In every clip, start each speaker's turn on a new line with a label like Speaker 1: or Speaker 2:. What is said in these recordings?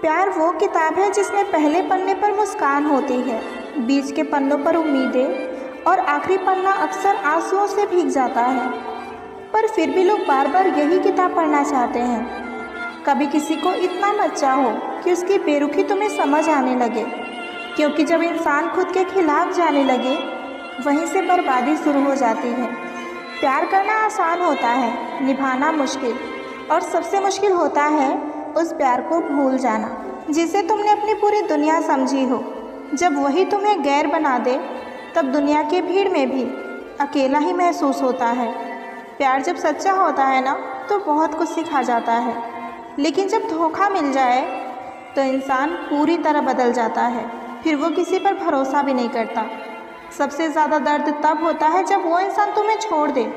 Speaker 1: प्यार वो किताब है जिसमें पहले पन्ने पर मुस्कान होती है, बीच के पन्नों पर उम्मीदें और आखिरी पन्ना अक्सर आंसुओं से भीग जाता है। पर फिर भी लोग बार बार यही किताब पढ़ना चाहते हैं। कभी किसी को इतना मत चाहो कि उसकी बेरुखी तुम्हें समझ आने लगे, क्योंकि जब इंसान खुद के खिलाफ जाने लगे वहीं से बर्बादी शुरू हो जाती है। प्यार करना आसान होता है, निभाना मुश्किल, और सबसे मुश्किल होता है उस प्यार को भूल जाना जिसे तुमने अपनी पूरी दुनिया समझी हो। जब वही तुम्हें गैर बना दे तब दुनिया की भीड़ में भी अकेला ही महसूस होता है। प्यार जब सच्चा होता है ना तो बहुत कुछ सिखा जाता है, लेकिन जब धोखा मिल जाए तो इंसान पूरी तरह बदल जाता है। फिर वो किसी पर भरोसा भी नहीं करता। सबसे ज़्यादा दर्द तब होता है जब वो इंसान तुम्हें छोड़ दे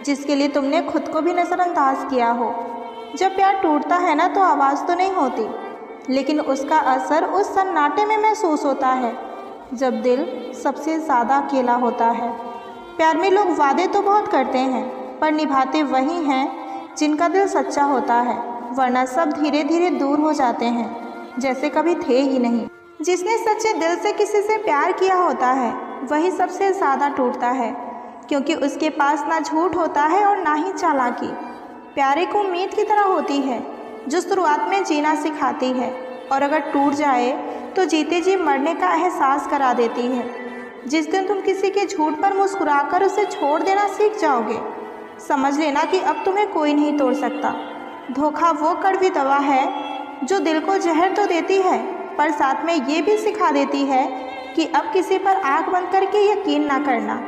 Speaker 1: जिसके लिए तुमने खुद को भी नज़रअंदाज किया हो। जब प्यार टूटता है ना तो आवाज़ तो नहीं होती, लेकिन उसका असर उस सन्नाटे में महसूस होता है जब दिल सबसे ज़्यादा अकेला होता है। प्यार में लोग वादे तो बहुत करते हैं, पर निभाते वही हैं जिनका दिल सच्चा होता है, वरना सब धीरे धीरे दूर हो जाते हैं जैसे कभी थे ही नहीं। जिसने सच्चे दिल से किसी से प्यार किया होता है वही सबसे ज़्यादा टूटता है, क्योंकि उसके पास ना झूठ होता है और ना ही चालाकी। प्यार एक उम्मीद की तरह होती है जो शुरुआत में जीना सिखाती है, और अगर टूट जाए तो जीते जी मरने का एहसास करा देती है। जिस दिन तुम किसी के झूठ पर मुस्कुराकर उसे छोड़ देना सीख जाओगे, समझ लेना कि अब तुम्हें कोई नहीं तोड़ सकता। धोखा वो कड़वी दवा है जो दिल को जहर तो देती है, पर साथ में ये भी सिखा देती है कि अब किसी पर आँख बंद करके यकीन ना करना।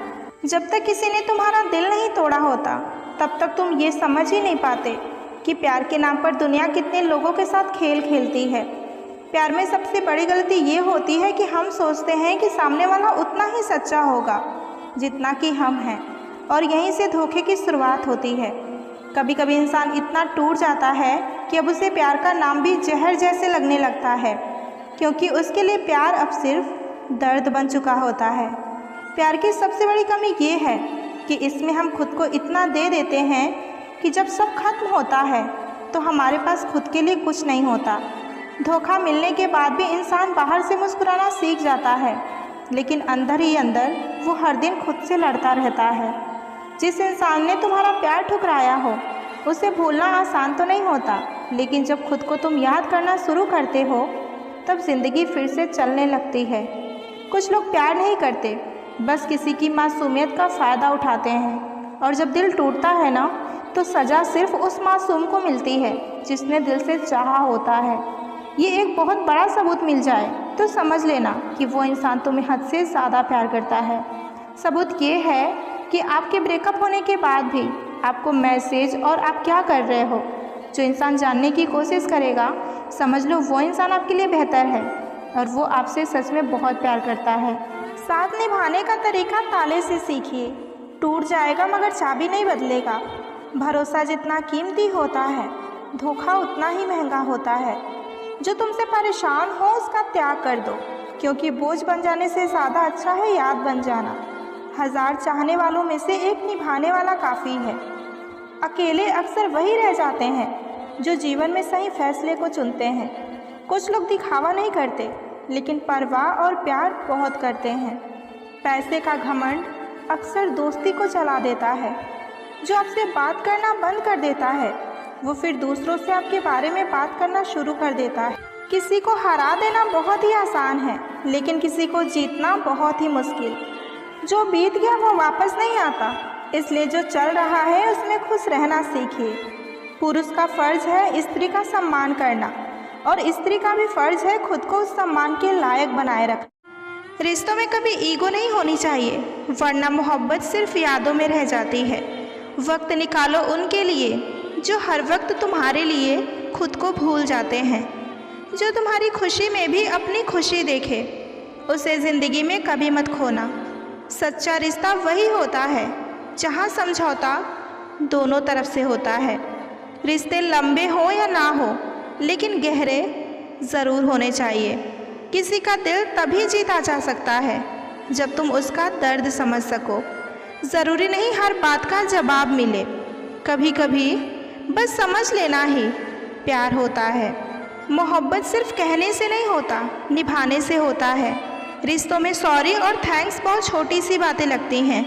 Speaker 1: जब तक किसी ने तुम्हारा दिल नहीं तोड़ा होता तब तक तुम ये समझ ही नहीं पाते कि प्यार के नाम पर दुनिया कितने लोगों के साथ खेल खेलती है। प्यार में सबसे बड़ी गलती ये होती है कि हम सोचते हैं कि सामने वाला उतना ही सच्चा होगा जितना कि हम हैं, और यहीं से धोखे की शुरुआत होती है। कभी कभी इंसान इतना टूट जाता है कि अब उसे प्यार का नाम भी जहर जैसे लगने लगता है, क्योंकि उसके लिए प्यार अब सिर्फ दर्द बन चुका होता है। प्यार की सबसे बड़ी कमी ये है कि इसमें हम खुद को इतना दे देते हैं कि जब सब खत्म होता है तो हमारे पास खुद के लिए कुछ नहीं होता। धोखा मिलने के बाद भी इंसान बाहर से मुस्कुराना सीख जाता है, लेकिन अंदर ही अंदर वो हर दिन खुद से लड़ता रहता है। जिस इंसान ने तुम्हारा प्यार ठुकराया हो उसे भूलना आसान तो नहीं होता, लेकिन जब खुद को तुम याद करना शुरू करते हो तब ज़िंदगी फिर से चलने लगती है। कुछ लोग प्यार नहीं करते, बस किसी की मासूमियत का फ़ायदा उठाते हैं, और जब दिल टूटता है ना तो सज़ा सिर्फ उस मासूम को मिलती है जिसने दिल से चाहा होता है। ये एक बहुत बड़ा सबूत मिल जाए तो समझ लेना कि वो इंसान तुम्हें हद से ज़्यादा प्यार करता है। सबूत ये है कि आपके ब्रेकअप होने के बाद भी आपको मैसेज और आप क्या कर रहे हो, जो इंसान जानने की कोशिश करेगा समझ लो वो इंसान आपके लिए बेहतर है और वो आपसे सच में बहुत प्यार करता है। साथ निभाने का तरीका ताले से सीखिए। टूट जाएगा मगर चाबी नहीं बदलेगा। भरोसा जितना कीमती होता है धोखा उतना ही महंगा होता है। जो तुमसे परेशान हो उसका त्याग कर दो, क्योंकि बोझ बन जाने से ज़्यादा अच्छा है याद बन जाना। 1000 चाहने वालों में से एक निभाने वाला काफ़ी है। अकेले अक्सर वही रह जाते हैं जो जीवन में सही फैसले को चुनते हैं। कुछ लोग दिखावा नहीं करते, लेकिन परवाह और प्यार बहुत करते हैं। पैसे का घमंड अक्सर दोस्ती को चला देता है। जो आपसे बात करना बंद कर देता है वो फिर दूसरों से आपके बारे में बात करना शुरू कर देता है। किसी को हरा देना बहुत ही आसान है, लेकिन किसी को जीतना बहुत ही मुश्किल। जो बीत गया वो वापस नहीं आता, इसलिए जो चल रहा है उसमें खुश रहना सीखिए। पुरुष का फर्ज है स्त्री का सम्मान करना, और स्त्री का भी फर्ज है खुद को उस सम्मान के लायक बनाए रखना। रिश्तों में कभी ईगो नहीं होनी चाहिए, वरना मोहब्बत सिर्फ यादों में रह जाती है। वक्त निकालो उनके लिए जो हर वक्त तुम्हारे लिए खुद को भूल जाते हैं। जो तुम्हारी खुशी में भी अपनी खुशी देखे, उसे ज़िंदगी में कभी मत खोना। सच्चा रिश्ता वही होता है जहाँ समझौता दोनों तरफ से होता है। रिश्ते लंबे हो या ना हो, लेकिन गहरे ज़रूर होने चाहिए। किसी का दिल तभी जीता जा सकता है जब तुम उसका दर्द समझ सको। ज़रूरी नहीं हर बात का जवाब मिले, कभी कभी बस समझ लेना ही प्यार होता है। मोहब्बत सिर्फ कहने से नहीं होता, निभाने से होता है। रिश्तों में सॉरी और थैंक्स बहुत छोटी सी बातें लगती हैं,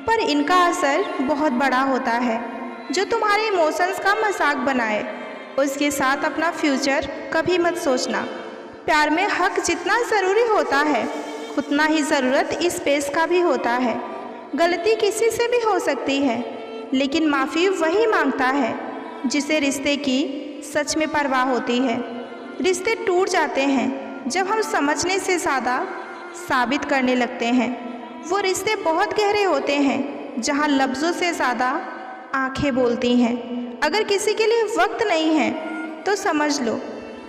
Speaker 1: पर इनका असर बहुत बड़ा होता है। जो तुम्हारे इमोशंस का मजाक बनाए, उसके साथ अपना फ्यूचर कभी मत सोचना। प्यार में हक जितना ज़रूरी होता है, उतना ही ज़रूरत स्पेस का भी होता है। गलती किसी से भी हो सकती है, लेकिन माफ़ी वही मांगता है जिसे रिश्ते की सच में परवाह होती है। रिश्ते टूट जाते हैं जब हम समझने से ज़्यादा साबित करने लगते हैं। वो रिश्ते बहुत गहरे होते हैं जहाँ लफ्ज़ों से ज़्यादा आंखें बोलती हैं। अगर किसी के लिए वक्त नहीं है तो समझ लो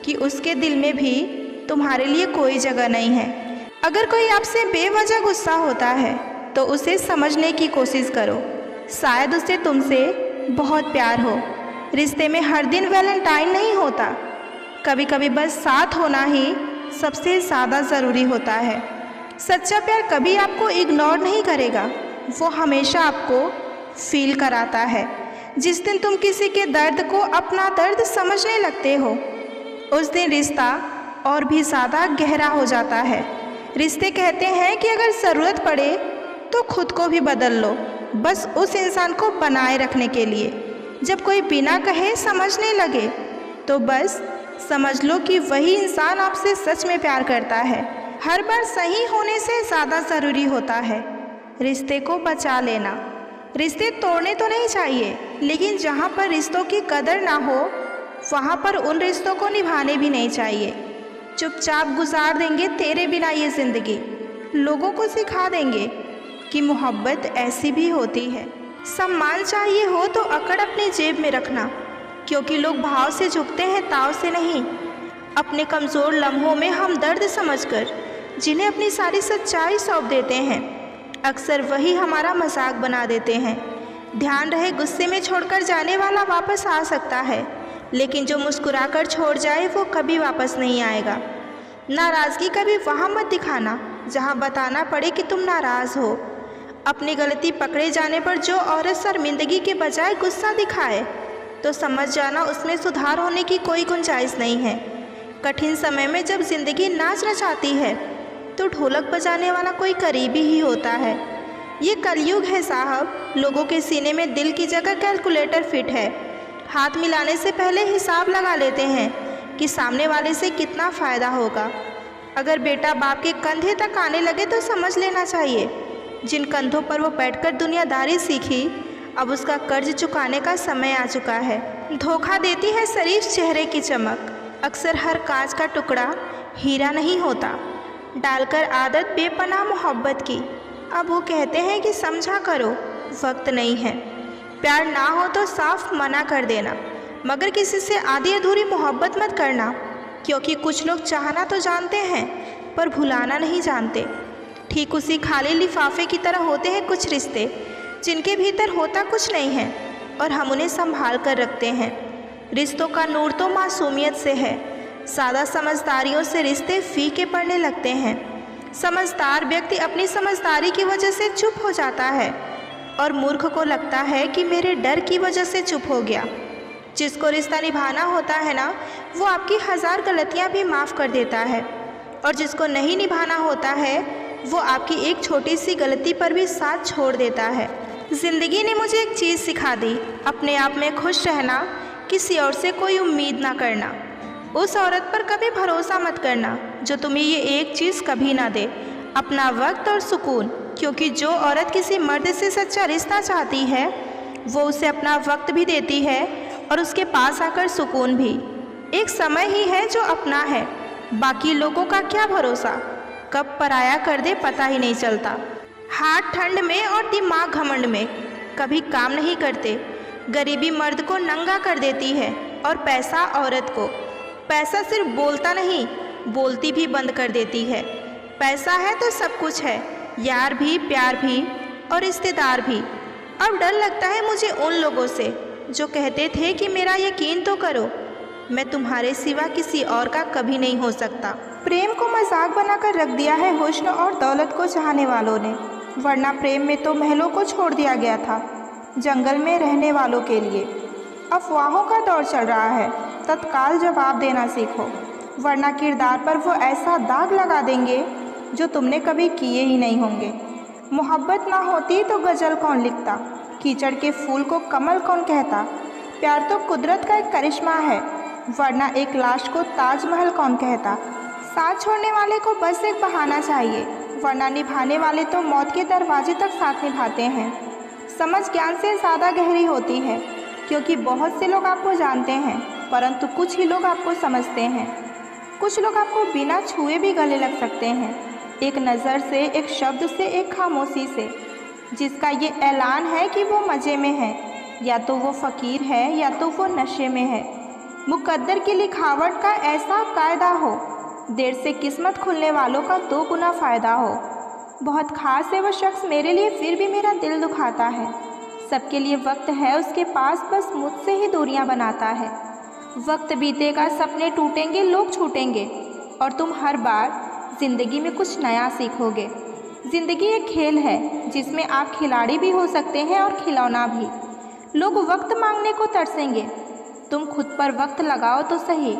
Speaker 1: कि उसके दिल में भी तुम्हारे लिए कोई जगह नहीं है। अगर कोई आपसे बेवजह गुस्सा होता है तो उसे समझने की कोशिश करो, शायद उसे तुमसे बहुत प्यार हो। रिश्ते में हर दिन वैलेंटाइन नहीं होता, कभी कभी बस साथ होना ही सबसे ज़्यादा ज़रूरी होता है। सच्चा प्यार कभी आपको इग्नोर नहीं करेगा, वो हमेशा आपको फील कराता है। जिस दिन तुम किसी के दर्द को अपना दर्द समझने लगते हो, उस दिन रिश्ता और भी ज़्यादा गहरा हो जाता है। रिश्ते कहते हैं कि अगर ज़रूरत पड़े तो खुद को भी बदल लो, बस उस इंसान को बनाए रखने के लिए। जब कोई बिना कहे समझने लगे तो बस समझ लो कि वही इंसान आपसे सच में प्यार करता है। हर बार सही होने से ज़्यादा ज़रूरी होता है रिश्ते को बचा लेना। रिश्ते तोड़ने तो नहीं चाहिए, लेकिन जहाँ पर रिश्तों की कदर ना हो, वहाँ पर उन रिश्तों को निभाने भी नहीं चाहिए। चुपचाप गुजार देंगे तेरे बिना ये ज़िंदगी। लोगों को सिखा देंगे कि मोहब्बत ऐसी भी होती है। सम्मान चाहिए हो तो अकड़ अपनी जेब में रखना, क्योंकि लोग भाव से झुकते हैं, ताव से नहीं। अपने कमज़ोर लम्हों में हम दर्द समझकर जिन्हें अपनी सारी सच्चाई सौंप देते हैं, अक्सर वही हमारा मजाक बना देते हैं। ध्यान रहे, गुस्से में छोड़कर जाने वाला वापस आ सकता है, लेकिन जो मुस्कुराकर छोड़ जाए वो कभी वापस नहीं आएगा। नाराज़गी कभी वहाँ मत दिखाना जहाँ बताना पड़े कि तुम नाराज़ हो। अपनी गलती पकड़े जाने पर जो औरत शर्मिंदगी के बजाय गुस्सा दिखाए तो समझ जाना उसमें सुधार होने की कोई गुंजाइश नहीं है। कठिन समय में जब ज़िंदगी नाच नचाती है तो ढोलक बजाने वाला कोई करीबी ही होता है। ये कलयुग है साहब, लोगों के सीने में दिल की जगह कैलकुलेटर फिट है। हाथ मिलाने से पहले हिसाब लगा लेते हैं कि सामने वाले से कितना फ़ायदा होगा। अगर बेटा बाप के कंधे तक आने लगे तो समझ लेना चाहिए, जिन कंधों पर वो बैठकर दुनियादारी सीखी, अब उसका कर्ज चुकाने का समय आ चुका है। धोखा देती है शरीफ चेहरे की चमक, अक्सर हर कांच का टुकड़ा हीरा नहीं होता। डालकर आदत बेपनाह मोहब्बत की, अब वो कहते हैं कि समझा करो, वक्त नहीं है। प्यार ना हो तो साफ मना कर देना, मगर किसी से आधी अधूरी मोहब्बत मत करना, क्योंकि कुछ लोग चाहना तो जानते हैं पर भुलाना नहीं जानते। ठीक उसी खाली लिफाफे की तरह होते हैं कुछ रिश्ते, जिनके भीतर होता कुछ नहीं है और हम उन्हें संभाल कर रखते हैं। रिश्तों का नूर तो मासूमियत से है, सादा समझदारियों से रिश्ते फीके पड़ने लगते हैं। समझदार व्यक्ति अपनी समझदारी की वजह से चुप हो जाता है और मूर्ख को लगता है कि मेरे डर की वजह से चुप हो गया। जिसको रिश्ता निभाना होता है ना, वो आपकी 1000 गलतियाँ भी माफ़ कर देता है, और जिसको नहीं निभाना होता है वो आपकी एक छोटी सी गलती पर भी साथ छोड़ देता है। ज़िंदगी ने मुझे एक चीज़ सिखा दी, अपने आप में खुश रहना, किसी और से कोई उम्मीद ना करना। उस औरत पर कभी भरोसा मत करना जो तुम्हें ये एक चीज़ कभी ना दे, अपना वक्त और सुकून। क्योंकि जो औरत किसी मर्द से सच्चा रिश्ता चाहती है, वो उसे अपना वक्त भी देती है और उसके पास आकर सुकून भी। एक समय ही है जो अपना है, बाकी लोगों का क्या भरोसा, कब पराया कर दे पता ही नहीं चलता। हाथ ठंड में और दिमाग घमंड में कभी काम नहीं करते। गरीबी मर्द को नंगा कर देती है और पैसा औरत को। पैसा सिर्फ बोलता नहीं, बोलती भी बंद कर देती है। पैसा है तो सब कुछ है, यार भी, प्यार भी और रिश्तेदार भी। अब डर लगता है मुझे उन लोगों से जो कहते थे कि मेरा यकीन तो करो, मैं तुम्हारे सिवा किसी और का कभी नहीं हो सकता। प्रेम को मजाक बनाकर रख दिया है हुस्न और दौलत को चाहने वालों ने, वरना प्रेम में तो महलों को छोड़ दिया गया था जंगल में रहने वालों के लिए। अफवाहों का दौर चल रहा है, तत्काल जवाब देना सीखो, वरना किरदार पर वो ऐसा दाग लगा देंगे जो तुमने कभी किए ही नहीं होंगे। मोहब्बत ना होती तो गज़ल कौन लिखता, कीचड़ के फूल को कमल कौन कहता। प्यार तो कुदरत का एक करिश्मा है, वरना एक लाश को ताजमहल कौन कहता। साथ छोड़ने वाले को बस एक बहाना चाहिए, वरना निभाने वाले तो मौत के दरवाजे तक साथ निभाते हैं। समझ ज्ञान से ज़्यादा गहरी होती है, क्योंकि बहुत से लोग आपको जानते हैं, परंतु कुछ ही लोग आपको समझते हैं। कुछ लोग आपको बिना छुए भी गले लग सकते हैं, एक नज़र से, एक शब्द से, एक खामोशी से, जिसका ये ऐलान है कि वो मज़े में है, या तो वो फ़कीर है या तो वो नशे में है। मुकद्दर की लिखावट का ऐसा कायदा हो, देर से किस्मत खुलने वालों का 2 गुना फ़ायदा हो। बहुत ख़ास है वो शख्स मेरे लिए, फिर भी मेरा दिल दुखाता है। सबके लिए वक्त है उसके पास, बस मुझसे ही दूरियां बनाता है। वक्त बीतेगा, सपने टूटेंगे, लोग छूटेंगे, और तुम हर बार ज़िंदगी में कुछ नया सीखोगे। ज़िंदगी एक खेल है जिसमें आप खिलाड़ी भी हो सकते हैं और खिलौना भी। लोग वक्त मांगने को तरसेंगे, तुम खुद पर वक्त लगाओ तो सही।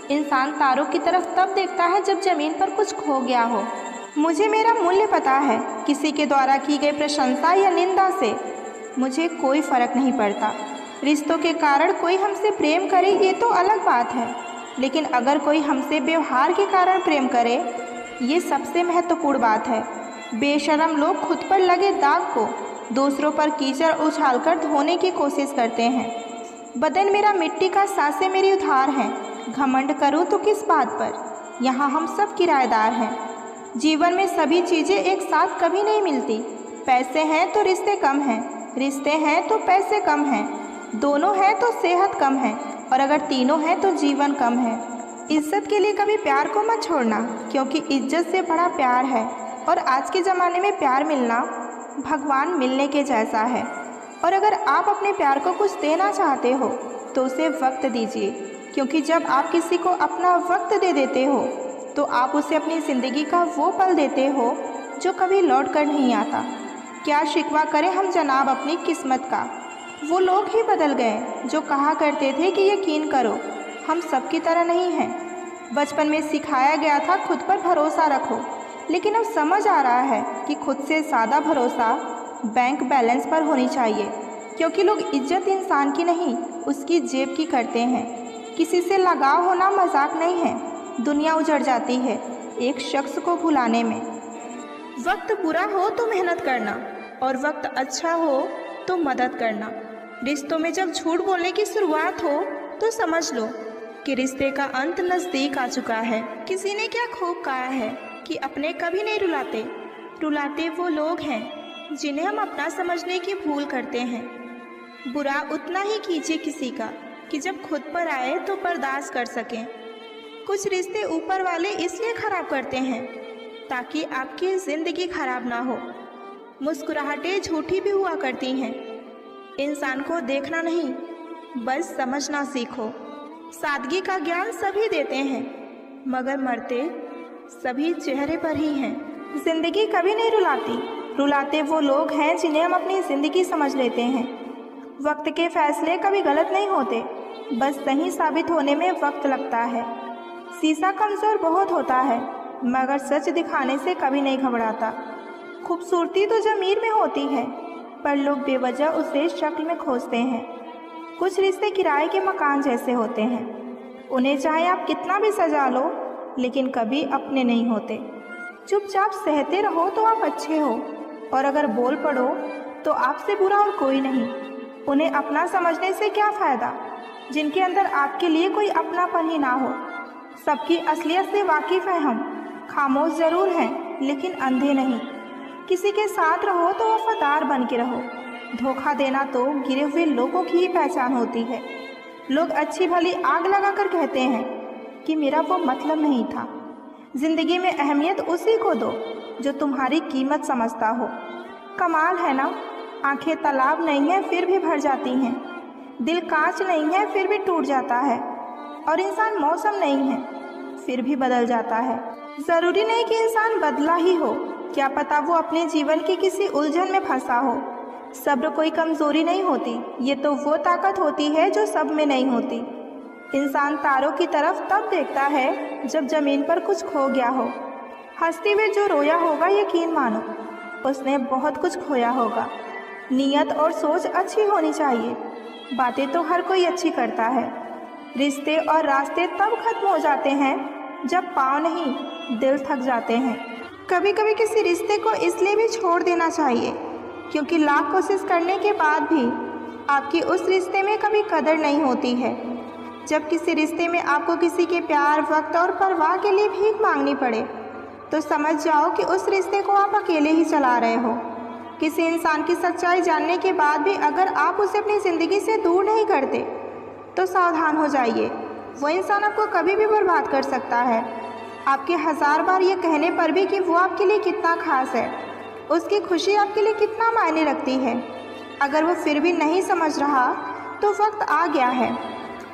Speaker 1: इंसान तारों की तरफ तब देखता है जब ज़मीन पर कुछ खो गया हो। मुझे मेरा मूल्य पता है, किसी के द्वारा की गई प्रशंसा या निंदा से मुझे कोई फ़र्क नहीं पड़ता। रिश्तों के कारण कोई हमसे प्रेम करे ये तो अलग बात है, लेकिन अगर कोई हमसे व्यवहार के कारण प्रेम करे, ये सबसे महत्वपूर्ण बात है। बेशरम लोग खुद पर लगे दाग को दूसरों पर कीचड़ उछालकर धोने की कोशिश करते हैं। बदन मेरा मिट्टी का, सांसें मेरी उधार हैं, घमंड करूं तो किस बात पर, यहाँ हम सब किराएदार हैं। जीवन में सभी चीज़ें एक साथ कभी नहीं मिलती। पैसे हैं तो रिश्ते कम हैं, रिश्ते हैं तो पैसे कम हैं, दोनों हैं तो सेहत कम है, और अगर तीनों हैं तो जीवन कम है। इज्जत के लिए कभी प्यार को मत छोड़ना, क्योंकि इज्जत से बड़ा प्यार है, और आज के ज़माने में प्यार मिलना भगवान मिलने के जैसा है। और अगर आप अपने प्यार को कुछ देना चाहते हो तो उसे वक्त दीजिए, क्योंकि जब आप किसी को अपना वक्त दे देते हो तो आप उसे अपनी ज़िंदगी का वो पल देते हो जो कभी लौट कर नहीं आता। क्या शिकवा करें हम जनाब अपनी किस्मत का, वो लोग ही बदल गए जो कहा करते थे कि यकीन करो हम सबकी तरह नहीं हैं। बचपन में सिखाया गया था खुद पर भरोसा रखो, लेकिन अब समझ आ रहा है कि खुद से ज़्यादा भरोसा बैंक बैलेंस पर होनी चाहिए, क्योंकि लोग इज्जत इंसान की नहीं उसकी जेब की करते हैं। किसी से लगाव होना मजाक नहीं है, दुनिया उजड़ जाती है एक शख्स को भुलाने में। वक्त बुरा हो तो मेहनत करना, और वक्त अच्छा हो तो मदद करना। रिश्तों में जब झूठ बोलने की शुरुआत हो तो समझ लो कि रिश्ते का अंत नज़दीक आ चुका है। किसी ने क्या खूब कहा है कि अपने कभी नहीं रुलाते, रुलाते वो लोग हैं जिन्हें हम अपना समझने की भूल करते हैं। बुरा उतना ही कीजिए किसी का कि जब खुद पर आए तो बर्दाश्त कर सकें। कुछ रिश्ते ऊपर वाले इसलिए ख़राब करते हैं ताकि आपकी ज़िंदगी खराब ना हो। मुस्कुराहटें झूठी भी हुआ करती हैं। इंसान को देखना नहीं, बस समझना सीखो। सादगी का ज्ञान सभी देते हैं, मगर मरते सभी चेहरे पर ही हैं। ज़िंदगी कभी नहीं रुलाती, रुलाते वो लोग हैं जिन्हें हम अपनी ज़िंदगी समझ लेते हैं। वक्त के फैसले कभी गलत नहीं होते, बस सही साबित होने में वक्त लगता है। शीशा कमज़ोर बहुत होता है, मगर सच दिखाने से कभी नहीं घबराता। खूबसूरती तो ज़मीर में होती है, पर लोग बेवजह उसे शक्ल में खोजते हैं। कुछ रिश्ते किराए के मकान जैसे होते हैं, उन्हें चाहे आप कितना भी सजा लो, लेकिन कभी अपने नहीं होते। चुपचाप सहते रहो तो आप अच्छे हो, और अगर बोल पड़ो तो आपसे बुरा और कोई नहीं। उन्हें अपना समझने से क्या फ़ायदा जिनके अंदर आपके लिए कोई अपनापन ही ना हो। सबकी असलियत से वाकिफ़ हैं हम, खामोश ज़रूर हैं लेकिन अंधे नहीं। किसी के साथ रहो तो वफादार बन के रहो। धोखा देना तो गिरे हुए लोगों की ही पहचान होती है। लोग अच्छी भली आग लगा कर कहते हैं कि मेरा वो मतलब नहीं था। ज़िंदगी में अहमियत उसी को दो जो तुम्हारी कीमत समझता हो। कमाल है ना, आंखें तालाब नहीं है फिर भी भर जाती हैं, दिल कांच नहीं है फिर भी टूट जाता है, और इंसान मौसम नहीं है फिर भी बदल जाता है। ज़रूरी नहीं कि इंसान बदला ही हो, क्या पता वो अपने जीवन की किसी उलझन में फंसा हो। सब्र कोई कमज़ोरी नहीं होती, ये तो वो ताकत होती है जो सब में नहीं होती। इंसान तारों की तरफ तब देखता है जब ज़मीन पर कुछ खो गया हो। हंसते हुए जो रोया होगा, यकीन मानो उसने बहुत कुछ खोया होगा। नीयत और सोच अच्छी होनी चाहिए। बातें तो हर कोई अच्छी करता है। रिश्ते और रास्ते तब खत्म हो जाते हैं जब पाँव नहीं दिल थक जाते हैं। कभी कभी किसी रिश्ते को इसलिए भी छोड़ देना चाहिए क्योंकि लाख कोशिश करने के बाद भी आपकी उस रिश्ते में कभी कदर नहीं होती है। जब किसी रिश्ते में आपको किसी के प्यार, वक्त और परवाह के लिए भीख मांगनी पड़े तो समझ जाओ कि उस रिश्ते को आप अकेले ही चला रहे हो। किसी इंसान की सच्चाई जानने के बाद भी अगर आप उसे अपनी ज़िंदगी से दूर नहीं करते तो सावधान हो जाइए। वो इंसान आपको कभी भी बर्बाद कर सकता है। आपके 1000 बार ये कहने पर भी कि वो आपके लिए कितना खास है, उसकी खुशी आपके लिए कितना मायने रखती है, अगर वो फिर भी नहीं समझ रहा तो वक्त आ गया है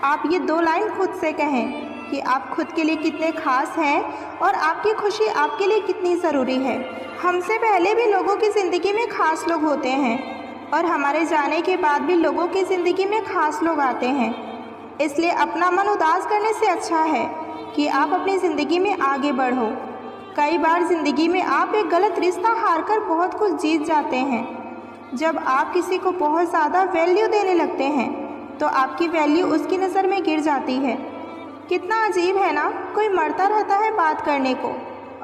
Speaker 1: आप ये 2 लाइन खुद से कहें कि आप खुद के लिए कितने खास हैं और आपकी खुशी आपके लिए कितनी ज़रूरी है। हमसे पहले भी लोगों की ज़िंदगी में खास लोग होते हैं और हमारे जाने के बाद भी लोगों की ज़िंदगी में खास लोग आते हैं। इसलिए अपना मन उदास करने से अच्छा है कि आप अपनी ज़िंदगी में आगे बढ़ो। कई बार ज़िंदगी में आप एक गलत रिश्ता हारकर बहुत कुछ जीत जाते हैं। जब आप किसी को बहुत ज़्यादा वैल्यू देने लगते हैं तो आपकी वैल्यू उसकी नज़र में गिर जाती है। कितना अजीब है ना, कोई मरता रहता है बात करने को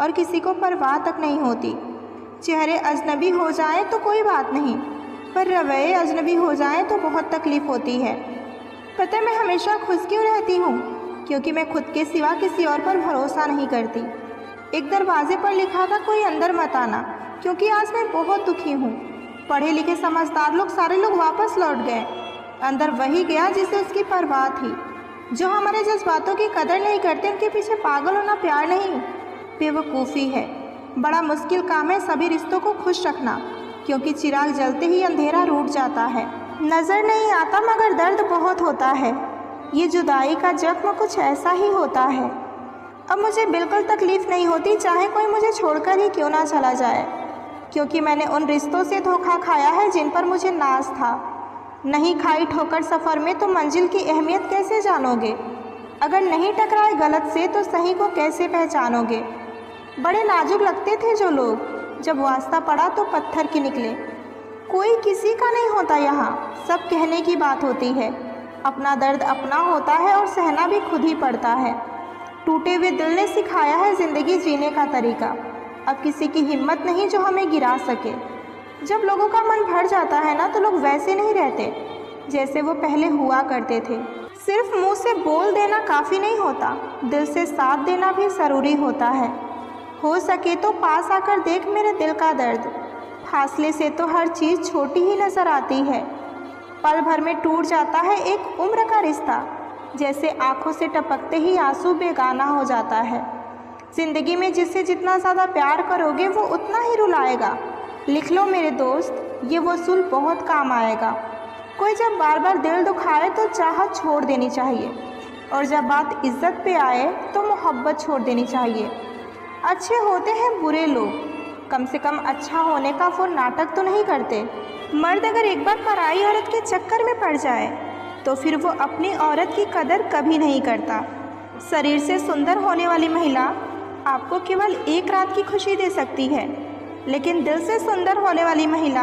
Speaker 1: और किसी को परवाह तक नहीं होती। चेहरे अजनबी हो जाएं तो कोई बात नहीं, पर रवैये अजनबी हो जाएं तो बहुत तकलीफ़ होती है। पता है मैं हमेशा खुश क्यों रहती हूँ? क्योंकि मैं खुद के सिवा किसी और पर भरोसा नहीं करती। एक दरवाजे पर लिखा था कोई अंदर मत आना, क्योंकि आज मैं बहुत दुखी हूँ। पढ़े लिखे समझदार लोग सारे लोग वापस लौट गए। अंदर वही गया जिसे उसकी परवाह थी। जो हमारे जज्बातों की कदर नहीं करते उनके पीछे पागल होना प्यार नहीं, बेवकूफ़ी है। बड़ा मुश्किल काम है सभी रिश्तों को खुश रखना, क्योंकि चिराग जलते ही अंधेरा रूठ जाता है। नज़र नहीं आता मगर दर्द बहुत होता है। ये जुदाई का जख्म कुछ ऐसा ही होता है। अब मुझे बिल्कुल तकलीफ़ नहीं होती चाहे कोई मुझे छोड़कर ही क्यों ना चला जाए, क्योंकि मैंने उन रिश्तों से धोखा खाया है जिन पर मुझे नाज था। नहीं खाई ठोकर सफ़र में तो मंजिल की अहमियत कैसे जानोगे? अगर नहीं टकराए गलत से तो सही को कैसे पहचानोगे? बड़े नाजुक लगते थे जो लोग, जब वास्ता पड़ा तो पत्थर की निकले। कोई किसी का नहीं होता यहाँ, सब कहने की बात होती है। अपना दर्द अपना होता है और सहना भी खुद ही पड़ता है। टूटे हुए दिल ने सिखाया है ज़िंदगी जीने का तरीका। अब किसी की हिम्मत नहीं जो हमें गिरा सके। जब लोगों का मन भर जाता है ना तो लोग वैसे नहीं रहते जैसे वो पहले हुआ करते थे। सिर्फ मुंह से बोल देना काफ़ी नहीं होता, दिल से साथ देना भी ज़रूरी होता है। हो सके तो पास आकर देख मेरे दिल का दर्द। फासले से तो हर चीज़ छोटी ही नज़र आती है। पल भर में टूट जाता है एक उम्र का रिश्ता, जैसे आँखों से टपकते ही आंसू बेगाना हो जाता है। ज़िंदगी में जिससे जितना ज़्यादा प्यार करोगे वो उतना ही रुलाएगा। लिख लो मेरे दोस्त, ये वसूल बहुत काम आएगा। कोई जब बार बार दिल दुखाए तो चाहत छोड़ देनी चाहिए, और जब बात इज्जत पे आए तो मोहब्बत छोड़ देनी चाहिए। अच्छे होते हैं बुरे लोग, कम से कम अच्छा होने का वो नाटक तो नहीं करते। मर्द अगर एक बार पराई औरत के चक्कर में पड़ जाए तो फिर वो अपनी औरत की कदर कभी नहीं करता। शरीर से सुंदर होने वाली महिला आपको केवल एक रात की खुशी दे सकती है, लेकिन दिल से सुंदर होने वाली महिला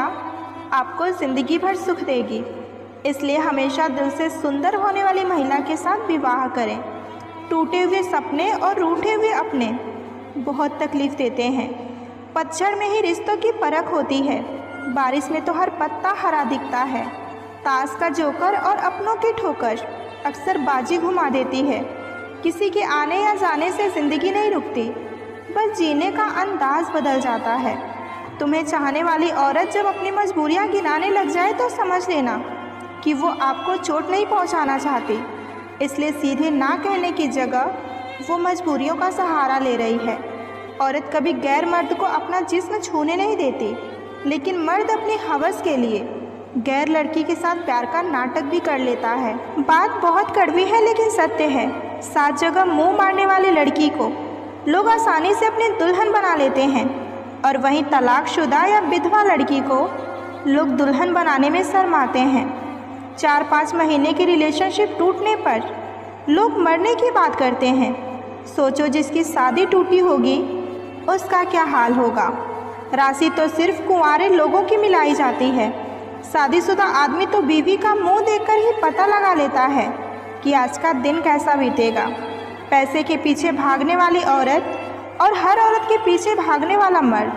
Speaker 1: आपको ज़िंदगी भर सुख देगी। इसलिए हमेशा दिल से सुंदर होने वाली महिला के साथ विवाह करें। टूटे हुए सपने और रूठे हुए अपने बहुत तकलीफ़ देते हैं। पतझड़ में ही रिश्तों की परख होती है, बारिश में तो हर पत्ता हरा दिखता है। ताश का जोकर और अपनों की ठोकर अक्सर बाजी घुमा देती है। किसी के आने या जाने से ज़िंदगी नहीं रुकती, बस जीने का अंदाज बदल जाता है। तुम्हें चाहने वाली औरत जब अपनी मजबूरियां गिनाने लग जाए तो समझ लेना कि वो आपको चोट नहीं पहुंचाना चाहती। इसलिए सीधे ना कहने की जगह वो मजबूरियों का सहारा ले रही है। औरत कभी गैर मर्द को अपना जिस्म छूने नहीं देती, लेकिन मर्द अपनी हवस के लिए गैर लड़की के साथ प्यार का नाटक भी कर लेता है। बात बहुत कड़वी है लेकिन सत्य है। 7 जगह मुंह मारने वाली लड़की को लोग आसानी से अपनी दुल्हन बना लेते हैं, और वहीं तलाकशुदा या विधवा लड़की को लोग दुल्हन बनाने में शर्माते हैं। 4-5 महीने की रिलेशनशिप टूटने पर लोग मरने की बात करते हैं। सोचो जिसकी शादी टूटी होगी उसका क्या हाल होगा। राशि तो सिर्फ कुंवारे लोगों की मिलाई जाती है। शादीशुदा आदमी तो बीवी का मुंह देखकर ही पता लगा लेता है कि आज का दिन कैसा बीतेगा। पैसे के पीछे भागने वाली औरत और हर औरत के पीछे भागने वाला मर्द,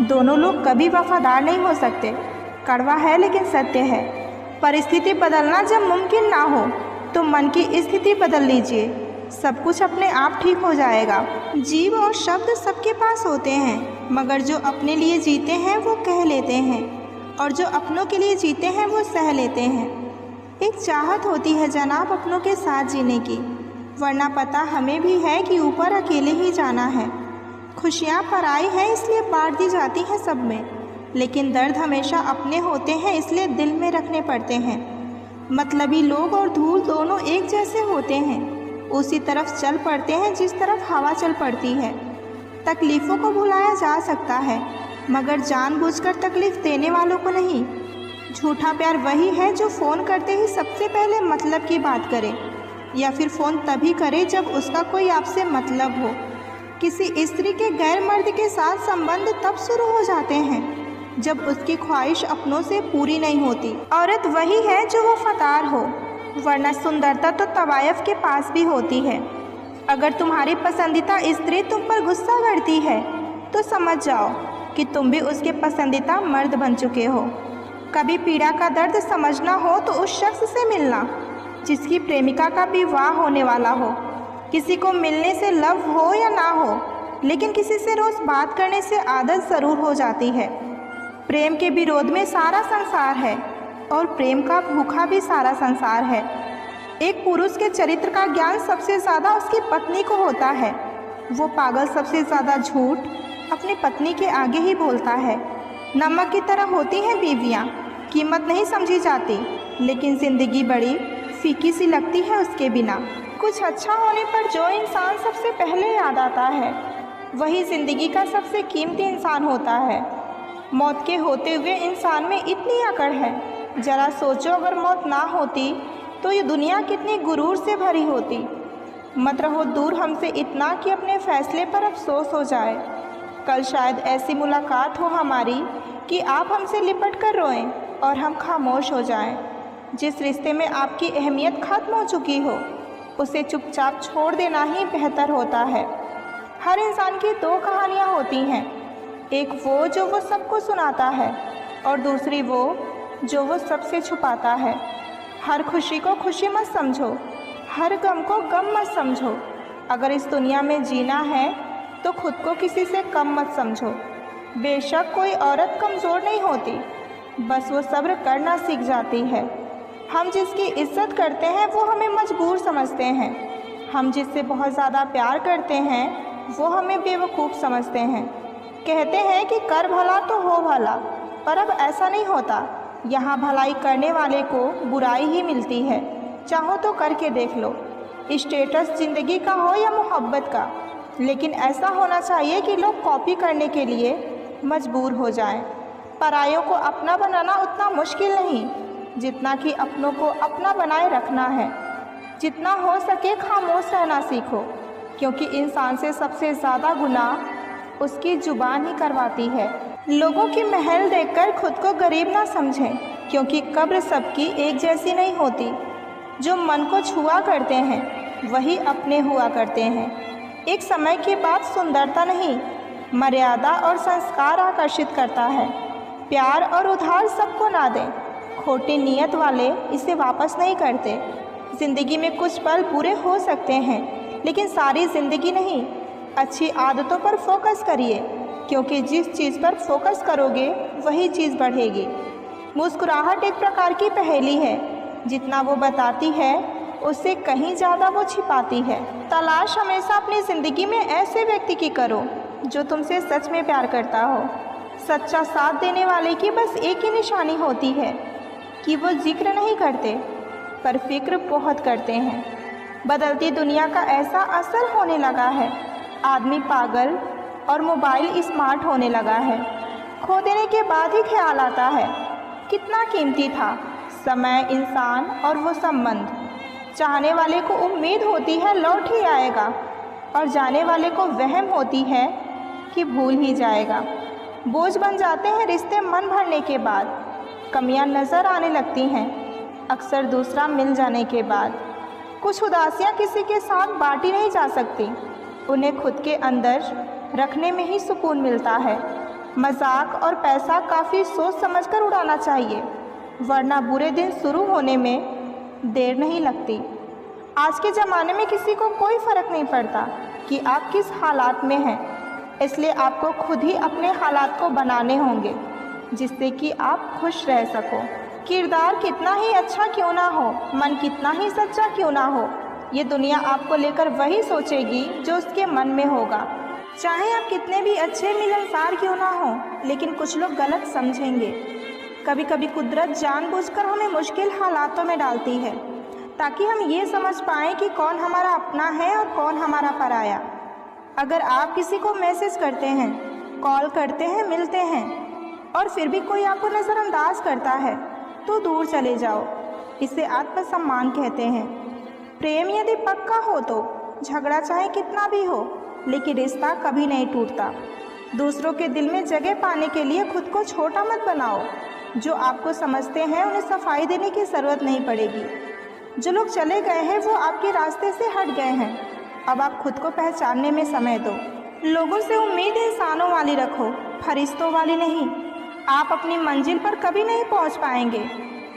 Speaker 1: दोनों लोग कभी वफादार नहीं हो सकते। कड़वा है लेकिन सत्य है। परिस्थिति बदलना जब मुमकिन ना हो तो मन की स्थिति बदल लीजिए, सब कुछ अपने आप ठीक हो जाएगा। जीव और शब्द सबके पास होते हैं, मगर जो अपने लिए जीते हैं वो कह लेते हैं और जो अपनों के लिए जीते हैं वो सह लेते हैं। एक चाहत होती है जनाब अपनों के साथ जीने की, वरना पता हमें भी है कि ऊपर अकेले ही जाना है। खुशियाँ पराई हैं इसलिए बांट दी जाती हैं सब में, लेकिन दर्द हमेशा अपने होते हैं इसलिए दिल में रखने पड़ते हैं। मतलबी लोग और धूल दोनों एक जैसे होते हैं, उसी तरफ चल पड़ते हैं जिस तरफ हवा चल पड़ती है। तकलीफ़ों को भुलाया जा सकता है, मगर जानबूझकर तकलीफ़ देने वालों को नहीं। झूठा प्यार वही है जो फ़ोन करते ही सबसे पहले मतलब की बात करे, या फिर फ़ोन तभी करे जब उसका कोई आपसे मतलब हो। किसी स्त्री के गैर मर्द के साथ संबंध तब शुरू हो जाते हैं जब उसकी ख्वाहिश अपनों से पूरी नहीं होती। औरत वही है जो वफादार हो, वरना सुंदरता तो तवायफ के पास भी होती है। अगर तुम्हारी पसंदीदा स्त्री तुम पर गुस्सा करती है तो समझ जाओ कि तुम भी उसके पसंदीदा मर्द बन चुके हो। कभी पीड़ा का दर्द समझना हो तो उस शख्स से मिलना जिसकी प्रेमिका का विवाह होने वाला हो। किसी को मिलने से लव हो या ना हो, लेकिन किसी से रोज़ बात करने से आदत ज़रूर हो जाती है। प्रेम के विरोध में सारा संसार है और प्रेम का भूखा भी सारा संसार है। एक पुरुष के चरित्र का ज्ञान सबसे ज़्यादा उसकी पत्नी को होता है। वो पागल सबसे ज़्यादा झूठ अपनी पत्नी के आगे ही बोलता है। नमक की तरह होती हैं बीवियाँ, कीमत नहीं समझी जाती, लेकिन ज़िंदगी बड़ी फीकी सी लगती है उसके बिना। कुछ अच्छा होने पर जो इंसान सबसे पहले याद आता है वही ज़िंदगी का सबसे कीमती इंसान होता है। मौत के होते हुए इंसान में इतनी अकड़ है, ज़रा सोचो अगर मौत ना होती तो ये दुनिया कितनी गुरूर से भरी होती। मत रहो दूर हमसे इतना कि अपने फ़ैसले पर अफसोस हो जाए। कल शायद ऐसी मुलाकात हो हमारी कि आप हमसे लिपट कर रोएं और हम खामोश हो जाएं। जिस रिश्ते में आपकी अहमियत ख़त्म हो चुकी हो उसे चुपचाप छोड़ देना ही बेहतर होता है। हर इंसान की दो कहानियाँ होती हैं, एक वो जो वो सबको सुनाता है और दूसरी वो जो वो सबसे छुपाता है। हर खुशी को खुशी मत समझो, हर गम को गम मत समझो। अगर इस दुनिया में जीना है तो खुद को किसी से कम मत समझो। बेशक कोई औरत कमज़ोर नहीं होती, बस वो सब्र करना सीख जाती है। हम जिसकी इज्जत करते हैं वो हमें मजबूर समझते हैं। हम जिससे बहुत ज़्यादा प्यार करते हैं वो हमें बेवकूफ़ समझते हैं। कहते हैं कि कर भला तो हो भला, पर अब ऐसा नहीं होता। यहाँ भलाई करने वाले को बुराई ही मिलती है। चाहो तो करके देख लो, स्टेटस ज़िंदगी का हो या मोहब्बत का, लेकिन ऐसा होना चाहिए कि लोग कॉपी करने के लिए मजबूर हो जाएं। परायों को अपना बनाना उतना मुश्किल नहीं जितना कि अपनों को अपना बनाए रखना है। जितना हो सके खामोश रहना सीखो, क्योंकि इंसान से सबसे ज़्यादा गुनाह उसकी ज़ुबान ही करवाती है। लोगों की महल देखकर खुद को गरीब ना समझें, क्योंकि कब्र सबकी एक जैसी नहीं होती। जो मन को छुआ करते हैं वही अपने हुआ करते हैं। एक समय के बाद सुंदरता नहीं, मर्यादा और संस्कार आकर्षित करता है। प्यार और उधार सबको ना दें, खोटी नीयत वाले इसे वापस नहीं करते। ज़िंदगी में कुछ पल बुरे हो सकते हैं, लेकिन सारी ज़िंदगी नहीं। अच्छी आदतों पर फोकस करिए, क्योंकि जिस चीज़ पर फोकस करोगे वही चीज़ बढ़ेगी। मुस्कुराहट एक प्रकार की पहेली है, जितना वो बताती है उससे कहीं ज़्यादा वो छिपाती है। तलाश हमेशा अपनी ज़िंदगी में ऐसे व्यक्ति की करो जो तुमसे सच में प्यार करता हो। सच्चा साथ देने वाले की बस एक ही निशानी होती है कि वो जिक्र नहीं करते पर फिक्र बहुत करते हैं। बदलती दुनिया का ऐसा असर होने लगा है, आदमी पागल और मोबाइल स्मार्ट होने लगा है। खो देने के बाद ही ख्याल आता है कितना कीमती था समय, इंसान और वो संबंध। चाहने वाले को उम्मीद होती है लौट ही आएगा, और जाने वाले को वहम होती है कि भूल ही जाएगा। बोझ बन जाते हैं रिश्ते मन भरने के बाद, कमियां नज़र आने लगती हैं अक्सर दूसरा मिल जाने के बाद। कुछ उदासियां किसी के साथ बांटी नहीं जा सकती, उन्हें खुद के अंदर रखने में ही सुकून मिलता है। मजाक और पैसा काफ़ी सोच समझकर उड़ाना चाहिए, वरना बुरे दिन शुरू होने में देर नहीं लगती। आज के ज़माने में किसी को कोई फ़र्क नहीं पड़ता कि आप किस हालात में हैं, इसलिए आपको खुद ही अपने हालात को बनाने होंगे जिससे कि आप खुश रह सको। किरदार कितना ही अच्छा क्यों ना हो, मन कितना ही सच्चा क्यों ना हो, ये दुनिया आपको लेकर वही सोचेगी जो उसके मन में होगा। चाहे आप कितने भी अच्छे मिलनसार क्यों ना हो, लेकिन कुछ लोग गलत समझेंगे। कभी कभी कुदरत जानबूझकर हमें मुश्किल हालातों में डालती है ताकि हम ये समझ पाएँ कि कौन हमारा अपना है और कौन हमारा पराया। अगर आप किसी को मैसेज करते हैं, कॉल करते हैं, मिलते हैं और फिर भी कोई आपको नज़रअंदाज करता है तो दूर चले जाओ। इसे आत्मसम्मान कहते हैं। प्रेम यदि पक्का हो तो झगड़ा चाहे कितना भी हो, लेकिन रिश्ता कभी नहीं टूटता। दूसरों के दिल में जगह पाने के लिए खुद को छोटा मत बनाओ। जो आपको समझते हैं उन्हें सफाई देने की ज़रूरत नहीं पड़ेगी। जो लोग चले गए हैं वो आपके रास्ते से हट गए हैं, अब आप खुद को पहचानने में समय दो। लोगों से उम्मीद इंसानों वाली रखो, फरिश्तों वाली नहीं। आप अपनी मंजिल पर कभी नहीं पहुंच पाएंगे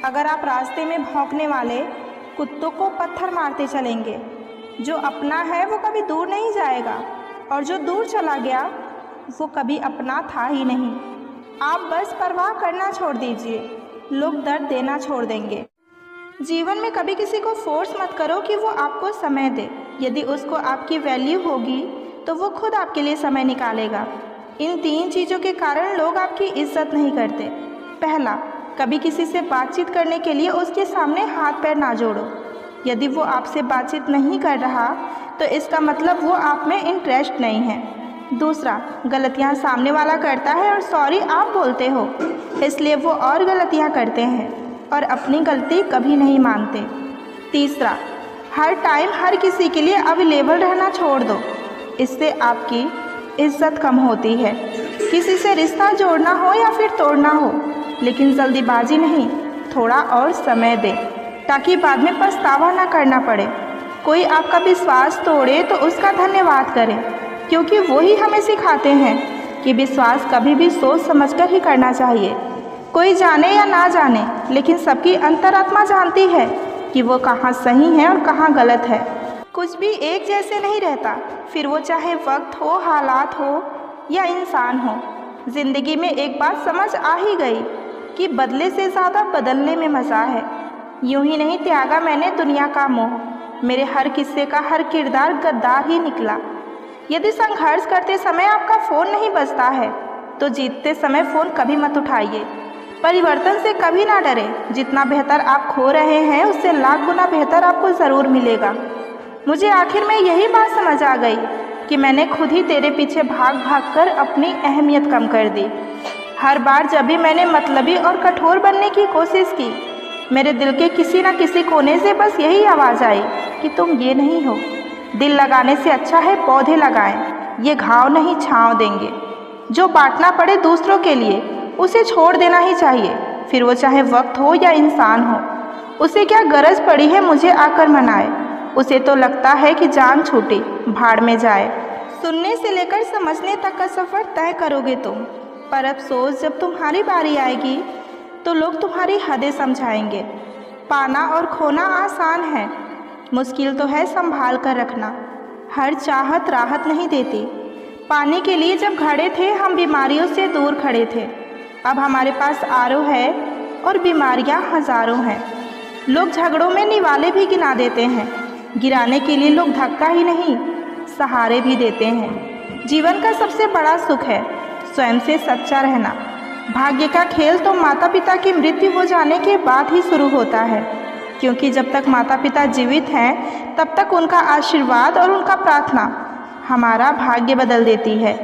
Speaker 1: अगर आप रास्ते में भौंकने वाले कुत्तों को पत्थर मारते चलेंगे। जो अपना है वो कभी दूर नहीं जाएगा, और जो दूर चला गया वो कभी अपना था ही नहीं। आप बस परवाह करना छोड़ दीजिए, लोग दर्द देना छोड़ देंगे। जीवन में कभी किसी को फोर्स मत करो कि वो आपको समय दे। यदि उसको आपकी वैल्यू होगी तो वो खुद आपके लिए समय निकालेगा। इन 3 चीज़ों के कारण लोग आपकी इज्जत नहीं करते। पहला, कभी किसी से बातचीत करने के लिए उसके सामने हाथ पैर ना जोड़ो। यदि वो आपसे बातचीत नहीं कर रहा तो इसका मतलब वो आप में इंटरेस्ट नहीं है। दूसरा, गलतियाँ सामने वाला करता है और सॉरी आप बोलते हो, इसलिए वो और गलतियाँ करते हैं और अपनी गलती कभी नहीं मानते। तीसरा, हर टाइम हर किसी के लिए अवेलेबल रहना छोड़ दो, इससे आपकी इज्जत कम होती है। किसी से रिश्ता जोड़ना हो या फिर तोड़ना हो, लेकिन जल्दीबाजी नहीं, थोड़ा और समय दे ताकि बाद में पछतावा ना करना पड़े। कोई आपका विश्वास तोड़े तो उसका धन्यवाद करें, क्योंकि वो ही हमें सिखाते हैं कि विश्वास कभी भी सोच समझकर ही करना चाहिए। कोई जाने या ना जाने, लेकिन सबकी अंतरात्मा जानती है कि वो कहाँ सही है और कहाँ गलत है। कुछ भी एक जैसे नहीं रहता, फिर वो चाहे वक्त हो, हालात हो या इंसान हो। ज़िंदगी में एक बात समझ आ ही गई कि बदले से ज़्यादा बदलने में मज़ा है। यूं ही नहीं त्यागा मैंने दुनिया का मोह, मेरे हर किस्से का हर किरदार गद्दार ही निकला। यदि संघर्ष करते समय आपका फ़ोन नहीं बजता है तो जीतते समय फ़ोन कभी मत उठाइए। परिवर्तन से कभी ना डरे, जितना बेहतर आप खो रहे हैं उससे लाख गुना बेहतर आपको ज़रूर मिलेगा। मुझे आखिर में यही बात समझ आ गई कि मैंने खुद ही तेरे पीछे भाग भाग कर अपनी अहमियत कम कर दी। हर बार जब भी मैंने मतलबी और कठोर बनने की कोशिश की, मेरे दिल के किसी न किसी कोने से बस यही आवाज़ आई कि तुम ये नहीं हो। दिल लगाने से अच्छा है पौधे लगाएं, ये घाव नहीं छांव देंगे। जो बांटना पड़े दूसरों के लिए उसे छोड़ देना ही चाहिए, फिर वो चाहे वक्त हो या इंसान हो। उसे क्या गरज पड़ी है मुझे आकर मनाए, उसे तो लगता है कि जान छूटी भाड़ में जाए। सुनने से लेकर समझने तक का सफ़र तय करोगे तुम, पर अफसोस जब तुम्हारी बारी आएगी तो लोग तुम्हारी हदें समझाएंगे। पाना और खोना आसान है, मुश्किल तो है संभाल कर रखना। हर चाहत राहत नहीं देती। पाने के लिए जब खड़े थे हम बीमारियों से दूर खड़े थे, अब हमारे पास आरओ है और बीमारियां हज़ारों हैं। लोग झगड़ों में निवाले भी गिना देते हैं, गिराने के लिए लोग धक्का ही नहीं सहारे भी देते हैं। जीवन का सबसे बड़ा सुख है स्वयं से सच्चा रहना। भाग्य का खेल तो माता पिता की मृत्यु हो जाने के बाद ही शुरू होता है, क्योंकि जब तक माता पिता जीवित हैं तब तक उनका आशीर्वाद और उनका प्रार्थना हमारा भाग्य बदल देती है।